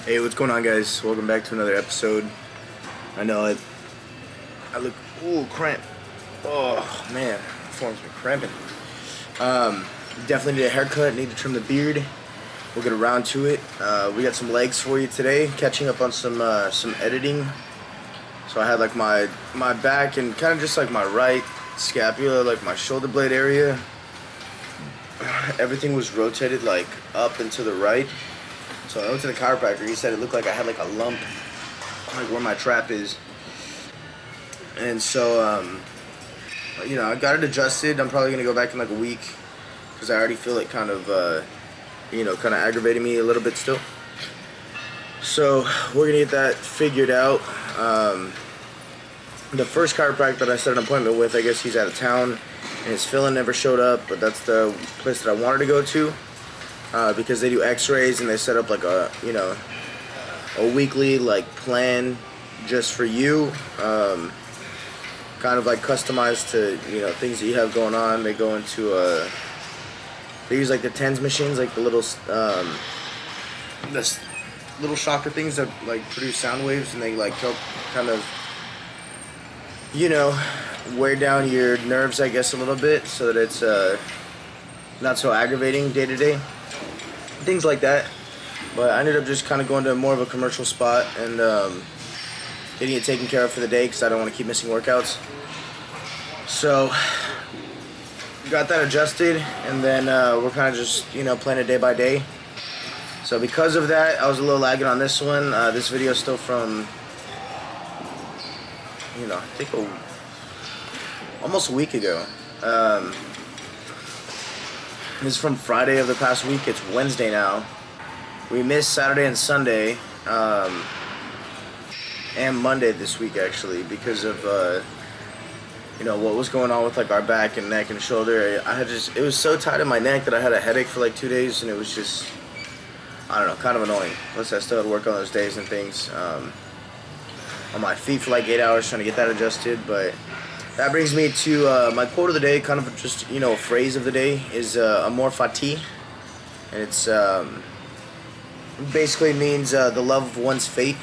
Hey, what's going on, guys? Welcome back to another episode. I know I look, ooh, cramp. Oh man, my form's been cramping. Definitely need a haircut. Need to trim the beard. We'll get around to it. We got some legs for you today. Catching up on some editing. So I had like my back and kind of just like my right scapula, like my shoulder blade area. Everything was rotated like up and to the right. So I went to the chiropractor. He said it looked like I had like a lump, like where my trap is. And so, I got it adjusted. I'm probably gonna go back in like a week because I already feel it kind of, kind of aggravating me a little bit still. So we're gonna get that figured out. The first chiropractor that I set an appointment with, I guess he's out of town, and his fill-in never showed up. But that's the place that I wanted to go to. Because they do x-rays and they set up like a weekly like plan just for you, kind of like customized to things that you have going on. They go into they use like the TENS machines, like the little this little shocker things that like produce sound waves, and they like help kind of wear down your nerves, I guess, a little bit, so that it's not so aggravating day to day. Things like that. But I ended up just kind of going to more of a commercial spot and getting it taken care of for the day because I don't want to keep missing workouts. So got that adjusted, and then we're kind of just playing it day by day. So because of that, I was a little lagging on this one. This video is still from I think almost a week ago. This is from Friday of the past week. It's Wednesday now. We missed Saturday and Sunday, and Monday this week actually because of what was going on with like our back and neck and shoulder. It was so tight in my neck that I had a headache for like 2 days, and it was just, I don't know, kind of annoying. Plus I still had to work on those days and things. On my feet for like 8 hours trying to get that adjusted, but. That brings me to my quote of the day, kind of just, a phrase of the day, is amor fati. And it's basically means the love of one's fate.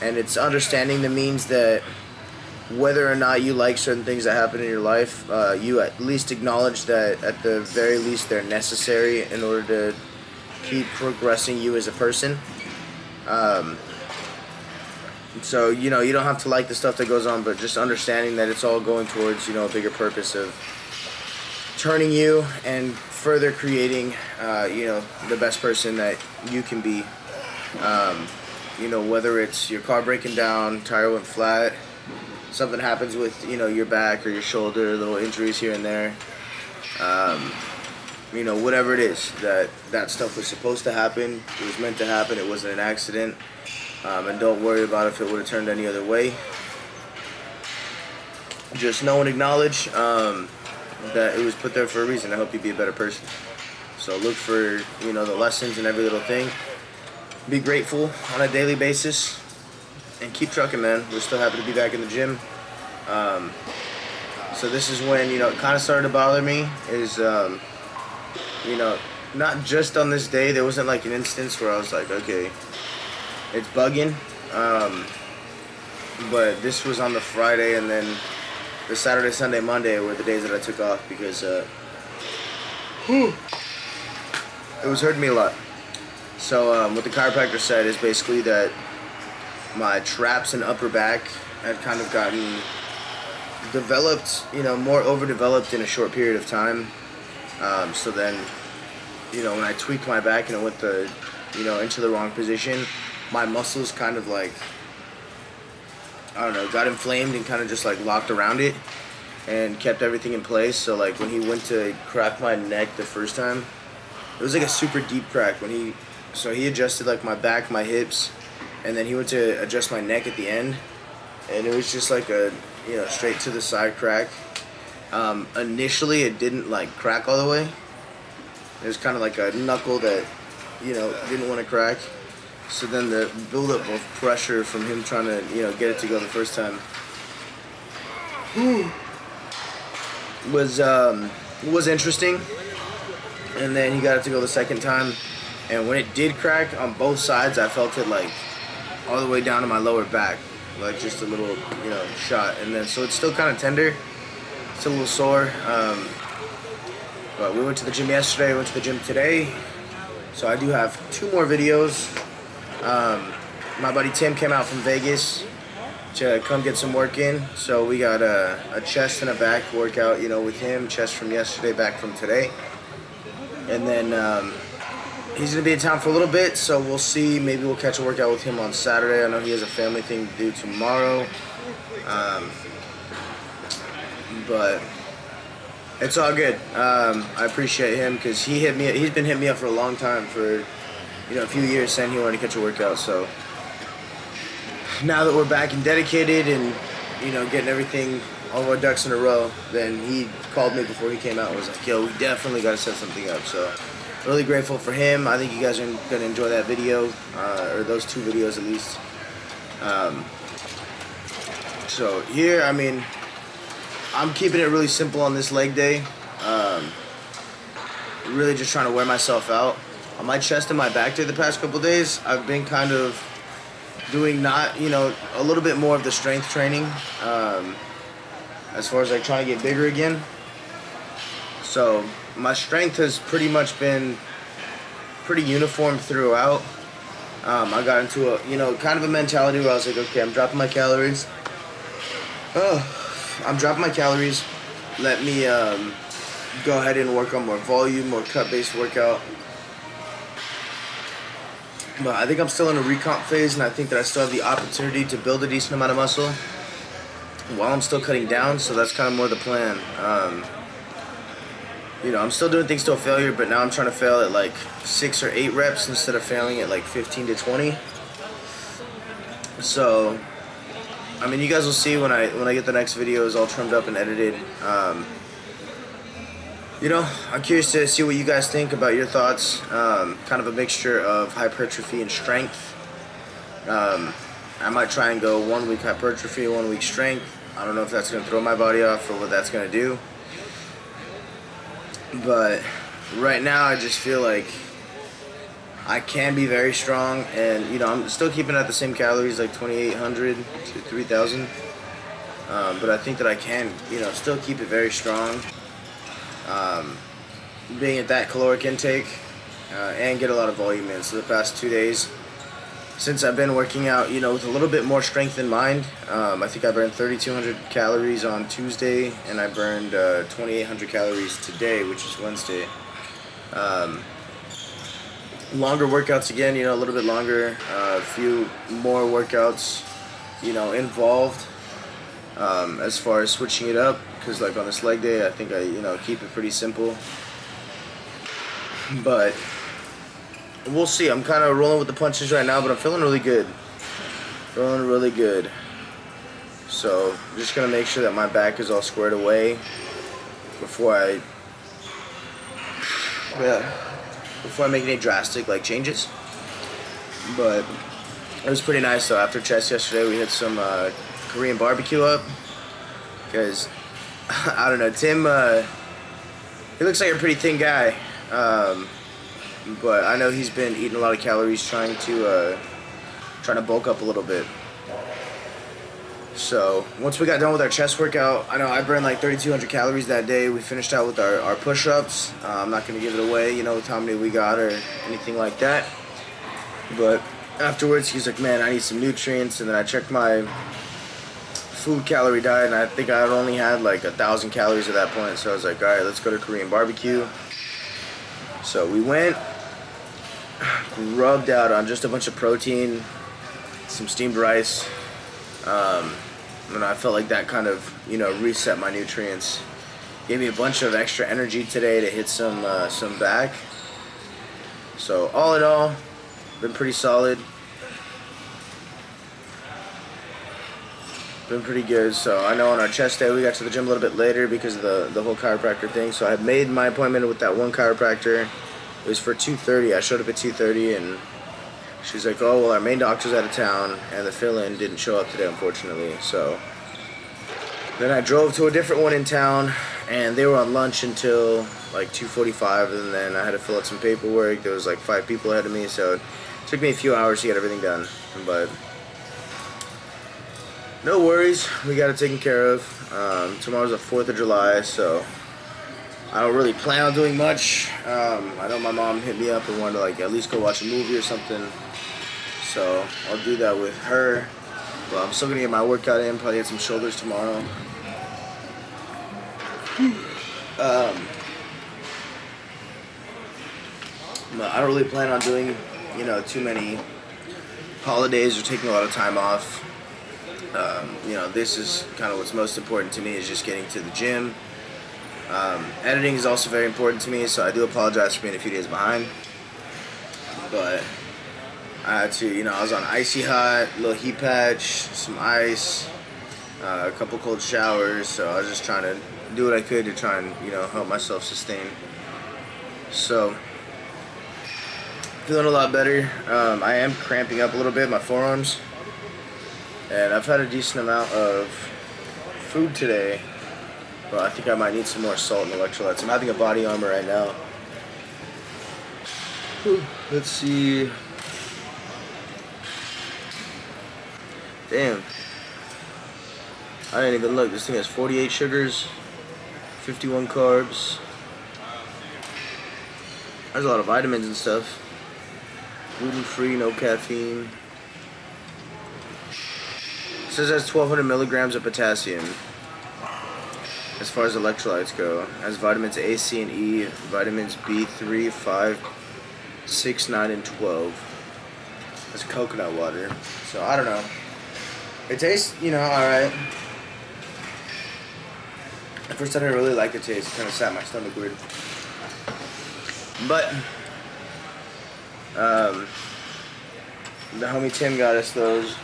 And it's understanding the means that whether or not you like certain things that happen in your life, you at least acknowledge that at the very least they're necessary in order to keep progressing you as a person. So, you don't have to like the stuff that goes on, but just understanding that it's all going towards, a bigger purpose of turning you and further creating, the best person that you can be. Whether it's your car breaking down, tire went flat, something happens with, your back or your shoulder, little injuries here and there. Whatever it is, that stuff was supposed to happen. It was meant to happen. It wasn't an accident. And don't worry about if it would have turned any other way. Just know and acknowledge that it was put there for a reason to help you be a better person. So look for the lessons in every little thing. Be grateful on a daily basis, and keep trucking, man. We're still happy to be back in the gym. So this is when it kind of started to bother me. Is not just on this day. There wasn't like an instance where I was like, okay, it's bugging, but this was on the Friday, and then the Saturday, Sunday, Monday were the days that I took off because it was hurting me a lot. So what the chiropractor said is basically that my traps and upper back had kind of gotten developed, more overdeveloped in a short period of time. So then, when I tweaked my back and it went into the wrong position, my muscles kind of like, I don't know, got inflamed and kind of just like locked around it and kept everything in place. So like when he went to crack my neck the first time, it was like a super deep crack he adjusted like my back, my hips, and then he went to adjust my neck at the end, and it was just like a straight to the side crack. Initially it didn't like crack all the way. It was kind of like a knuckle that didn't want to crack. So then the buildup of pressure from him trying to, get it to go the first time was interesting. And then he got it to go the second time, And when it did crack on both sides, I felt it like all the way down to my lower back, like just a little, you know, shot. And then so it's still kind of tender, it's a little sore. But we went to the gym yesterday, went to the gym today, so I do have 2 more videos. My buddy Tim came out from Vegas to come get some work in, so we got a chest and a back workout, you know, with him. Chest from yesterday, back from today. And then he's gonna be in town for a little bit, so we'll see. Maybe we'll catch a workout with him on Saturday. I know he has a family thing to do tomorrow, but it's all good. I appreciate him because he's been hitting me up for a long time, for, you know, a few years, saying he wanted to catch a workout. So now that we're back and dedicated and, you know, getting everything, all of our ducks in a row, then he called me before he came out and was like, yo, we definitely got to set something up. So really grateful for him. I think you guys are going to enjoy that video, or those 2 videos at least. So here, I mean, I'm keeping it really simple on this leg day. Really just trying to wear myself out. On my chest and my back day the past couple days, I've been kind of doing a little bit more of the strength training, as far as like trying to get bigger again. So my strength has pretty much been pretty uniform throughout. I got into a, you know, kind of a mentality where I was like, okay, I'm dropping my calories. I'm dropping my calories. Let me go ahead and work on more volume, more cut-based workout. But I think I'm still in a recomp phase, and I think that I still have the opportunity to build a decent amount of muscle while I'm still cutting down, so that's kind of more the plan. You know, I'm still doing things to a failure, but now I'm trying to fail at like 6 or 8 reps instead of failing at like 15 to 20. So, I mean, you guys will see when I get the next videos all trimmed up and edited. You know, I'm curious to see what you guys think about your thoughts. Kind of a mixture of hypertrophy and strength. I might try and go 1 week hypertrophy, 1 week strength. I don't know if that's going to throw my body off or what that's going to do. But right now I just feel like I can be very strong, and, you know, I'm still keeping at the same calories, like 2,800 to 3,000. But I think that I can, you know, still keep it very strong. Being at that caloric intake, and get a lot of volume in. So the past 2 days, since I've been working out, you know, with a little bit more strength in mind, I think I burned 3,200 calories on Tuesday, and I burned 2,800 calories today, which is Wednesday. Longer workouts again, you know, a little bit longer, a few more workouts, you know, involved, as far as switching it up, because like on this leg day, I think I, you know, keep it pretty simple. But we'll see. I'm kind of rolling with the punches right now, but I'm feeling really good. Feeling really good. So I'm just going to make sure that my back is all squared away before I make any drastic like changes. But it was pretty nice though. After chest yesterday, we hit some Korean barbecue up, because I don't know, Tim, he looks like a pretty thin guy, but I know he's been eating a lot of calories trying to bulk up a little bit. So once we got done with our chest workout, I know I burned like 3,200 calories that day. We finished out with our push-ups. I'm not going to give it away, you know, with how many we got or anything like that. But afterwards, he's like, man, I need some nutrients. And then I checked my food calorie diet, and I think I only had like 1,000 calories at that point. So I was like, all right, let's go to Korean barbecue. So we went, rubbed out on just a bunch of protein, some steamed rice. And I felt like that kind of, you know, reset my nutrients. Gave me a bunch of extra energy today to hit some back. So all in all, been pretty solid. Been pretty good. So I know on our chest day we got to the gym a little bit later because of the whole chiropractor thing. So I had made my appointment with that one chiropractor. It was for 2:30. I showed up at 2:30 and she's like, oh, well, our main doctor's out of town and the fill-in didn't show up today, unfortunately. So Then I drove to a different one in town, and they were on lunch until like 2:45, and then I had to fill out some paperwork. There was like 5 people ahead of me, so it took me a few hours to get everything done. But no worries, we got it taken care of. Tomorrow's the 4th of July, so I don't really plan on doing much. I know my mom hit me up and wanted to like at least go watch a movie or something, so I'll do that with her. But I'm still gonna get my workout in, probably hit some shoulders tomorrow. But I don't really plan on doing, you know, too many holidays or taking a lot of time off. You know, this is kind of what's most important to me, is just getting to the gym. Editing is also very important to me, so I do apologize for being a few days behind. But I had to, you know, I was on icy hot, little heat patch, some ice, a couple cold showers, so I was just trying to do what I could to try and, you know, help myself sustain. So, feeling a lot better. I am cramping up a little bit, my forearms. And I've had a decent amount of food today, but I think I might need some more salt and electrolytes. I'm having a body armor right now. Let's see. Damn. I didn't even look. This thing has 48 sugars, 51 carbs. There's a lot of vitamins and stuff. Gluten-free, no caffeine. It says it has 1,200 milligrams of potassium. As far as electrolytes go, it has vitamins A, C, and E, vitamins B3, 5, 6, 9, and 12. That's coconut water. So I don't know. It tastes, you know, alright. At first I didn't really like the taste. It kind of sat in my stomach weird. But the homie Tim got us those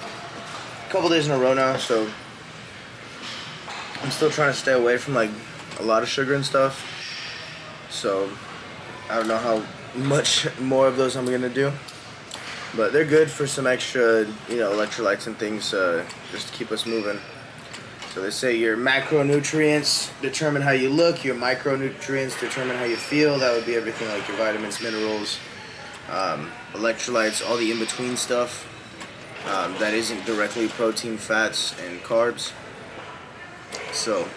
a couple days in a row now, so I'm still trying to stay away from like a lot of sugar and stuff. So I don't know how much more of those I'm gonna do, but they're good for some extra, you know, electrolytes and things, just to keep us moving. So they say your macronutrients determine how you look, your micronutrients determine how you feel. That would be everything like your vitamins, minerals, electrolytes, all the in-between stuff that isn't directly protein, fats, and carbs. So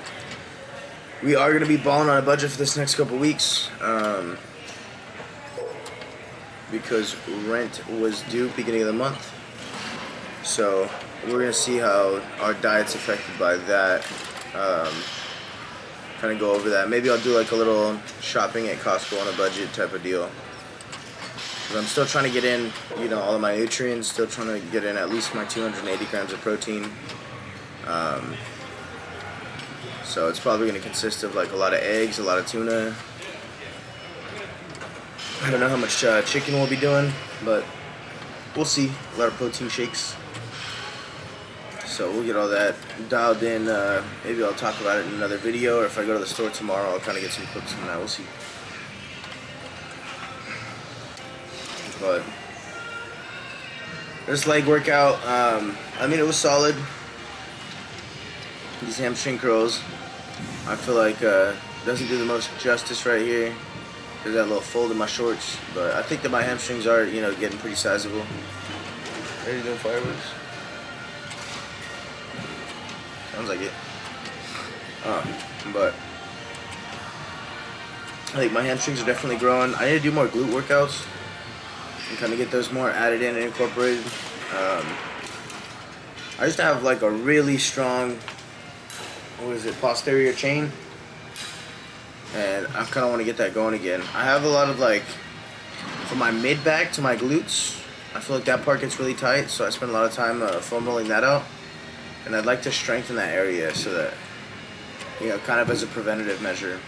we are going to be balling on a budget for this next couple weeks, because rent was due beginning of the month. So we're going to see how our diet's affected by that. Kind of go over that. Maybe I'll do like a little shopping at Costco on a budget type of deal. But I'm still trying to get in, you know, all of my nutrients. Still trying to get in at least my 280 grams of protein. So it's probably going to consist of like a lot of eggs, a lot of tuna. I don't know how much chicken we'll be doing, but we'll see. A lot of protein shakes. So we'll get all that dialed in. Maybe I'll talk about it in another video, or if I go to the store tomorrow, I'll kind of get some clips from that. We'll see. But this leg workout, I mean, it was solid. These hamstring curls, I feel like doesn't do the most justice right here. There's that little fold in my shorts, but I think that my hamstrings are, you know, getting pretty sizable. Ready to do fireworks? Sounds like it. But I think my hamstrings are definitely growing. I need to do more glute workouts and kind of get those more added in and incorporated. I used to have like a really strong, what is it, posterior chain, and I kind of want to get that going again. I have a lot of like, from my mid back to my glutes, I feel like that part gets really tight, so I spend a lot of time foam rolling that out. And I'd like to strengthen that area so that, you know, kind of as a preventative measure.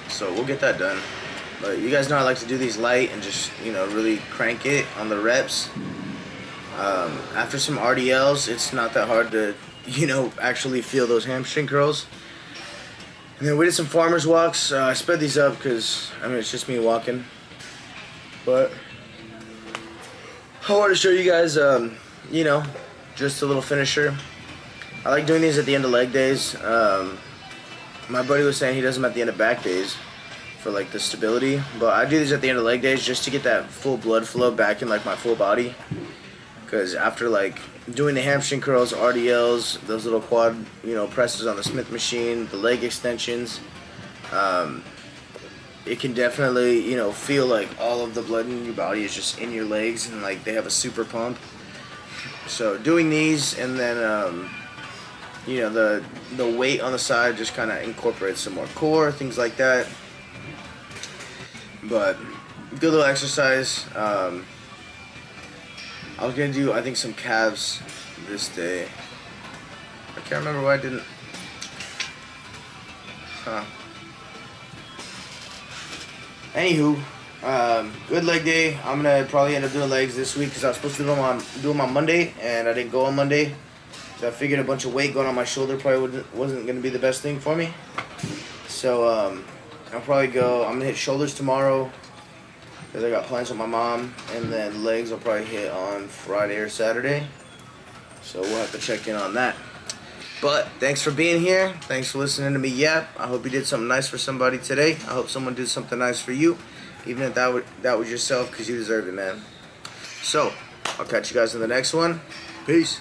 So we'll get that done. But you guys know I like to do these light and just, you know, really crank it on the reps. After some RDLs, it's not that hard to, you know, actually feel those hamstring curls. And then we did some farmer's walks. I sped these up because, I mean, it's just me walking. But I want to show you guys, you know, just a little finisher. I like doing these at the end of leg days. My buddy was saying he does them at the end of back days for like the stability, but I do these at the end of leg days just to get that full blood flow back in like my full body. Because after like doing the hamstring curls, RDLs, those little quad, presses on the Smith machine, the leg extensions, it can definitely, feel like all of the blood in your body is just in your legs and like they have a super pump. So doing these and then, the weight on the side just kind of incorporates some more core, things like that. But good little exercise. I was gonna do, I think, some calves this day. I can't remember why I didn't. Anywho, good leg day. I'm gonna probably end up doing legs this week because I was supposed to do them on Monday, and I didn't go on Monday. So I figured a bunch of weight going on my shoulder probably wasn't gonna be the best thing for me. So I'll probably go. I'm gonna hit shoulders tomorrow because I got plans with my mom, and then legs I'll probably hit on Friday or Saturday. So we'll have to check in on that. But thanks for being here. Thanks for listening to me yap. I hope you did something nice for somebody today. I hope someone did something nice for you, even if that was yourself, because you deserve it, man. So I'll catch you guys in the next one. Peace.